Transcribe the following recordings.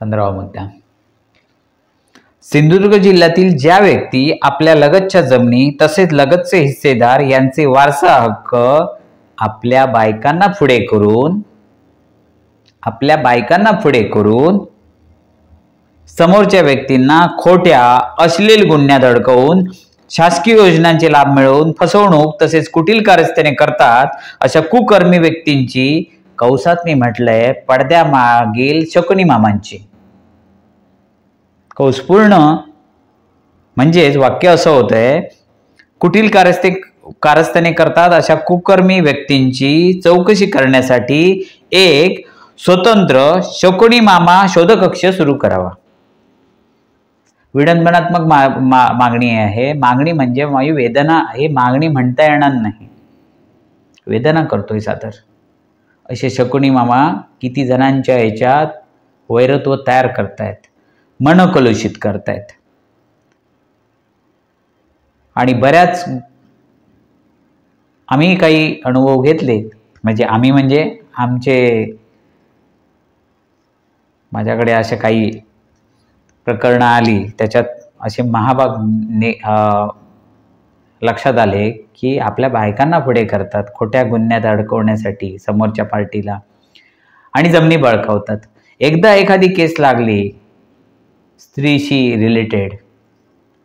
15वा मुद्दा. सिंधुदुर्ग जिल्ह्यातील ज्या व्यक्ती आपल्या लगतच्या जमिनी तसेच लगतचे हिस्सेदार यांचे वारसा हक्क आपल्या बायकांना पुढे करून समोरच्या व्यक्तींना खोट्या अश्लील गुन्ह्यात अडकवून शासकीय योजनांचे लाभ मिळवून फसवणूक तसेच कुटील कारस्थाने करतात अशा कुकर्मी व्यक्तींची कौसात मी म्हटलंय पडद्यामागील शकुनी मामांची. कौस पूर्ण म्हणजेच वाक्य असं होतंय, कुटील कारस्थाने करतात अशा कुकर्मी व्यक्तींची चौकशी करण्यासाठी एक स्वतंत्र शकुनी मामा शोध कक्ष सुरू करावा. विडंबनात्मक मागणी आहे. मागणी म्हणजे माझी वेदना, हे मागणी म्हणता येणार नाही, वेदना करतोय सादर. असे शकुनी मामा किती जणांच्या याच्यात वैरत्व तयार करतायत, मन कलुषित करतायत. आणि बऱ्याच आम्ही काही अनुभव घेतले, म्हणजे आम्ही म्हणजे माझ्याकडे अशा काही प्रकरणं आली, त्याच्यात असे लक्षात आले की आपल्या बायकांना पुढे करतात खोट्या गुन्ह्यात अडकवण्यासाठी समोरच्या पार्टीला आणि जमिनी बळकावतात. एकदा एखादी केस लागली स्त्रीशी रिलेटेड,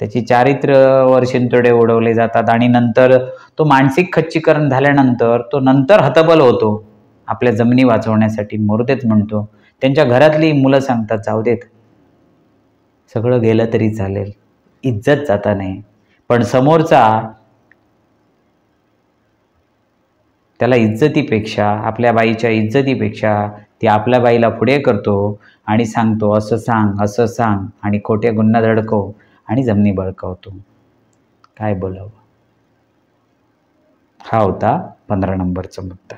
त्याची चारित्र्यावर शिंतोडे उडवले जातात आणि नंतर तो मानसिक खच्चीकरण झाल्यानंतर तो नंतर हतबल होतो आपल्या जमिनी वाचवण्यासाठी, मोरदेत म्हणतो. त्यांच्या घरातली मुलं सांगतात जाऊ देत, सगळं गेलं तरी चालेल, इज्जत जाता नाही. पण समोरचा त्याला इज्जतीपेक्षा, आपल्या बाईच्या इज्जतीपेक्षा ती आपल्या बाईला पुढे करतो आणि सांगतो असं सांग आणि खोट्या गुन्ह्यात अडकव आणि जमिनी बळकावतो. काय बोलावं. हा होता 15 नंबरचा मुद्दा.